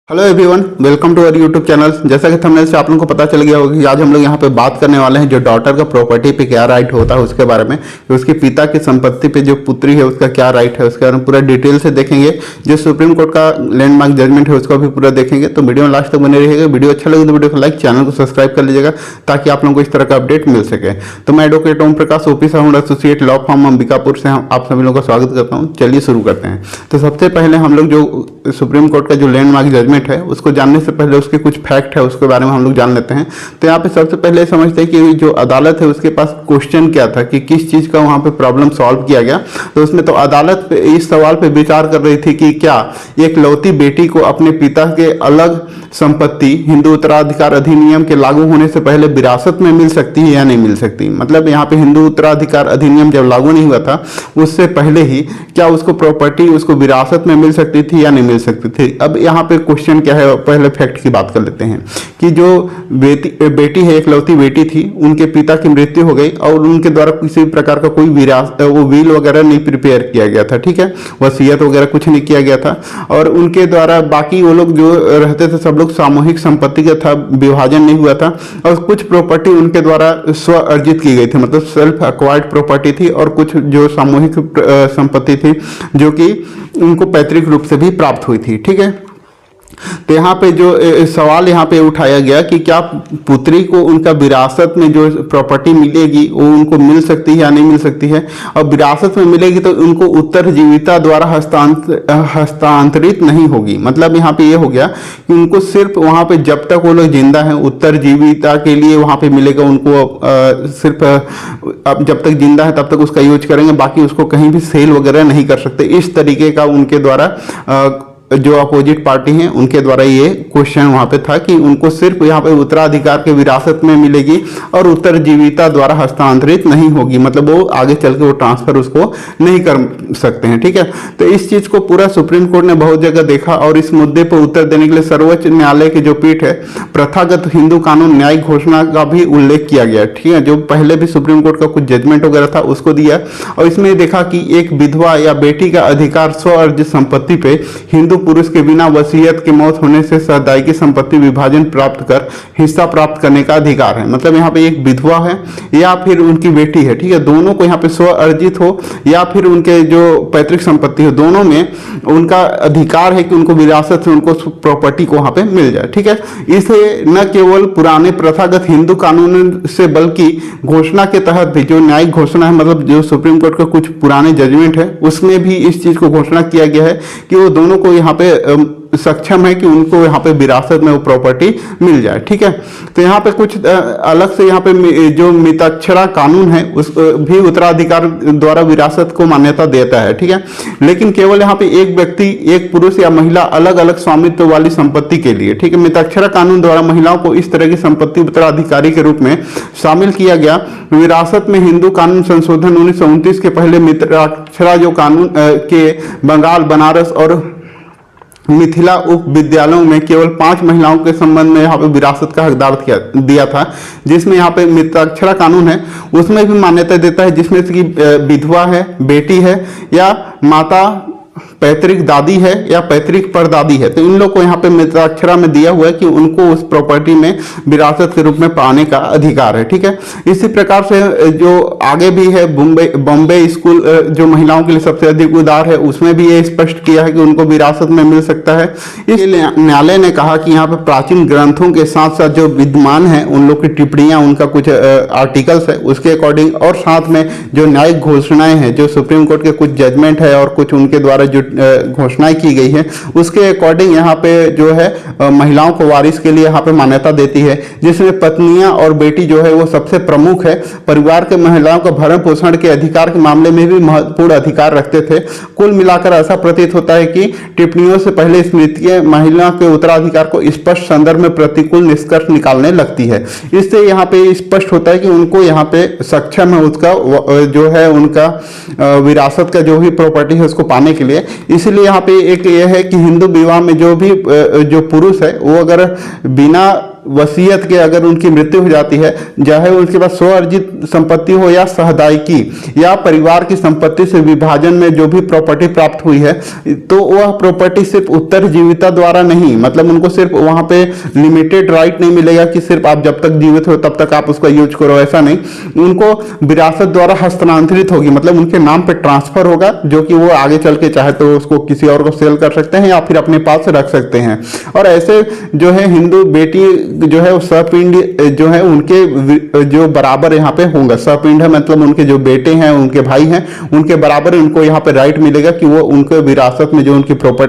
Hello everyone, welcome to our YouTube channel. जैसा कि thumbnail से आप लोगों को पता चल गया होगा कि आज हम लोग यहाँ पे बात करने वाले हैं जो डॉटर का प्रॉपर्टी पे क्या राइट होता है उसके बारे में, कि उसके पिता की संपत्ति पे जो पुत्री है उसका क्या राइट है उसके बारे में पूरा डिटेल से देखेंगे। जो सुप्रीम कोर्ट का लैंडमार्क जजमेंट है उसको भी पूरा देखेंगे। तो वीडियो में लास्ट तक बने रहिएगा। वीडियो अच्छा लगे तो वीडियो को लाइक, चैनल को सब्सक्राइब कर लीजिएगा ताकि आप लोगों को इस तरह का अपडेट मिल सके। तो मैं advocate Om Prakash, OP sound associate, law firm Ambikapur से आप सभी लोगों का स्वागत करता हूँ। चलिए शुरू करते हैं। तो सबसे पहले हम लोग जो सुप्रीम कोर्ट का जो लैंडमार्क जजमेंट है उसको जानने से पहले उसके कुछ फैक्ट है उसके बारे में हम लोग जान लेते हैं। तो यहाँ पे सबसे पहले समझते हैं कि जो अदालत है उसके पास क्वेश्चन क्या था, कि किस चीज का वहां पे प्रॉब्लम सॉल्व किया गया। तो उसमें तो अदालत पे इस सवाल पे विचार कर रही थी कि क्या एक लौती बेटी को अपने पिता के अलग संपत्ति हिंदू उत्तराधिकार अधिनियम के लागू होने से पहले विरासत में मिल सकती है या नहीं मिल सकती। मतलब यहाँ पे हिंदू उत्तराधिकार अधिनियम जब लागू नहीं हुआ था उससे पहले ही क्या उसको प्रॉपर्टी उसको विरासत में मिल सकती थी या नहीं मिल सकती थी। अब यहाँ पे क्वेश्चन क्या है, पहले फैक्ट की बात कर लेते हैं कि जो बेटी है, एक लौती बेटी थी, उनके पिता की मृत्यु हो गई और उनके द्वारा किसी प्रकार का कोई वो विल वगैरह नहीं प्रिपेयर किया गया था। ठीक है, वसीयत वगैरह कुछ नहीं किया गया था और उनके द्वारा बाकी वो लोग जो रहते थे सब लोग सामूहिक संपत्ति का था, विभाजन नहीं हुआ था और कुछ प्रॉपर्टी उनके द्वारा स्व अर्जित की गई थी, मतलब सेल्फ एक्वायर्ड प्रॉपर्टी थी और कुछ जो सामूहिक संपत्ति थी जो कि उनको पैतृक रूप से भी प्राप्त हुई थी। ठीक है, तो यहाँ पे जो सवाल यहाँ पे उठाया गया कि क्या पुत्री को उनका विरासत में जो प्रॉपर्टी मिलेगी वो उनको मिल सकती है या नहीं मिल सकती है। और विरासत में मिलेगी तो उनको उत्तरजीविता द्वारा हस्तांतरित नहीं होगी। मतलब यहाँ पे ये हो गया कि उनको सिर्फ वहाँ पे जब तक वो लोग जिंदा हैं उत्तरजीविता के लिए वहाँ पे मिलेगा उनको। सिर्फ अब जब तक जिंदा है तब तक उसका यूज करेंगे, बाकी उसको कहीं भी सेल वगैरह नहीं कर सकते। इस तरीके का उनके द्वारा जो अपोजिट पार्टी हैं उनके द्वारा ये क्वेश्चन वहां पे था कि उनको सिर्फ यहाँ पे उत्तराधिकार के विरासत में मिलेगी और उत्तरजीविता द्वारा हस्तांतरित नहीं होगी। मतलब वो आगे चल के वो ट्रांसफर उसको नहीं कर सकते हैं। ठीक है, तो इस चीज को पूरा सुप्रीम कोर्ट ने बहुत जगह देखा और इस मुद्दे पर उत्तर देने के लिए सर्वोच्च न्यायालय की जो पीठ है प्रथागत हिंदू कानून न्यायिक घोषणा का भी उल्लेख किया गया। ठीक है, जो पहले भी सुप्रीम कोर्ट का कुछ जजमेंट वगैरह था उसको दिया और इसमें देखा कि एक विधवा या बेटी का अधिकार स्व अर्जित संपत्ति पे हिंदू पुरुष के बिना वसीयत के मौत होने से सहदायिकी संपत्ति विभाजन प्राप्त कर हिस्सा प्राप्त करने का अधिकार है। मतलब यहाँ पे एक विधवा है या फिर उनकी बेटी है, ठीक है, दोनों को यहाँ पे स्व अर्जित हो या फिर उनके जो पैतृक संपत्ति हो, दोनों में उनका अधिकार है कि उनको विरासत से उनको प्रॉपर्टी को वहां पे मिल जाए। ठीक है, इसे न केवल पुराने प्रथागत हिंदू कानून से बल्कि घोषणा के तहत भी जो न्यायिक घोषणा है, मतलब जो सुप्रीम कोर्ट का कुछ पुराने जजमेंट है उसमें भी इस चीज को घोषणा किया गया है कि वो दोनों को यहाँ पे सक्षम है कि उनको यहाँ पे विरासत में वो प्रॉपर्टी मिल जाए। ठीक है, तो यहाँ पे कुछ अलग से यहाँ पे जो मिताक्षरा कानून है उस भी उत्तराधिकार द्वारा विरासत को मान्यता देता है। ठीक है, लेकिन केवल यहाँ पे एक व्यक्ति, एक पुरुष या महिला अलग अलग स्वामित्व वाली संपत्ति के लिए। ठीक है, मिताक्षरा कानून द्वारा महिलाओं को इस तरह की संपत्ति उत्तराधिकारी के रूप में शामिल किया गया। विरासत में हिंदू कानून संशोधन 1929 के पहले मिताक्षरा जो कानून के बंगाल, बनारस और मिथिला उप विद्यालयों में केवल 5 महिलाओं के संबंध में यहाँ पे विरासत का हकदार दिया था, जिसमें यहाँ पे मिताक्षरा कानून है उसमें भी मान्यता देता है, जिसमें से कि विधवा है, बेटी है या माता पैतृक दादी है या पैतृक परदादी है, तो इन लोग को यहाँ पे मिताक्षरा में दिया हुआ है कि उनको उस प्रॉपर्टी में विरासत के रूप में पाने का अधिकार है। ठीक है, इसी प्रकार से जो आगे भी है बॉम्बे स्कूल जो महिलाओं के लिए सबसे अधिक उदार है उसमें भी ये स्पष्ट किया है कि उनको विरासत में मिल सकता है। इसलिए न्यायालय ने कहा कि यहाँ पे प्राचीन ग्रंथों के साथ साथ जो विद्यमान है उन लोग की टिप्पणियां, उनका कुछ आर्टिकल्स है उसके अकॉर्डिंग और साथ में जो न्यायिक घोषणाएं हैं, जो सुप्रीम कोर्ट के कुछ जजमेंट है और कुछ उनके द्वारा जो घोषणाएं की गई है उसके अकॉर्डिंग यहाँ पे जो है महिलाओं को वारिस के लिए यहाँ पे मान्यता देती है, जिसमें पत्नियां और बेटी जो है वो सबसे प्रमुख है। परिवार के महिलाओं को भरण पोषण के अधिकार के मामले में भी महत्वपूर्ण अधिकार रखते थे। कुल मिलाकर ऐसा प्रतीत होता है कि टिप्पणियों से पहले स्मृतियां महिला के उत्तराधिकार को स्पष्ट संदर्भ में प्रतिकूल निष्कर्ष निकालने लगती है। इससे यहाँ पे स्पष्ट होता है कि उनको यहाँ पे सक्षम है उसका जो है उनका विरासत का जो भी प्रॉपर्टी है उसको पाने के लिए। इसलिए यहाँ पे एक ये है कि हिंदू विवाह में जो भी जो पुरुष है वो अगर बिना वसीयत के अगर उनकी मृत्यु हो जाती है, चाहे उनके पास स्व अर्जित संपत्ति हो या सहदायकी या परिवार की संपत्ति से विभाजन में जो भी प्रॉपर्टी प्राप्त हुई है, तो वह प्रॉपर्टी सिर्फ उत्तरजीविता द्वारा नहीं, मतलब उनको सिर्फ वहां पे लिमिटेड राइट नहीं मिलेगा कि सिर्फ आप जब तक जीवित हो तब तक आप उसका यूज करो, ऐसा नहीं। उनको विरासत द्वारा हस्तांतरित होगी, मतलब उनके नाम पे ट्रांसफर होगा, जो कि वो आगे चल के चाहे तो उसको किसी और को सेल कर सकते हैं या फिर अपने पास रख सकते हैं। और ऐसे जो है हिंदू बेटी जो है सपिंड जो है उनके जो बराबर यहाँ पे होंगे। सपिंड है मतलब उनके जो बेटे हैं, उनके भाई हैं, उनके बराबर उनको यहाँ पे राइट मिलेगा कि वो उनके विरासत में जो उनकी प्रॉपर्टी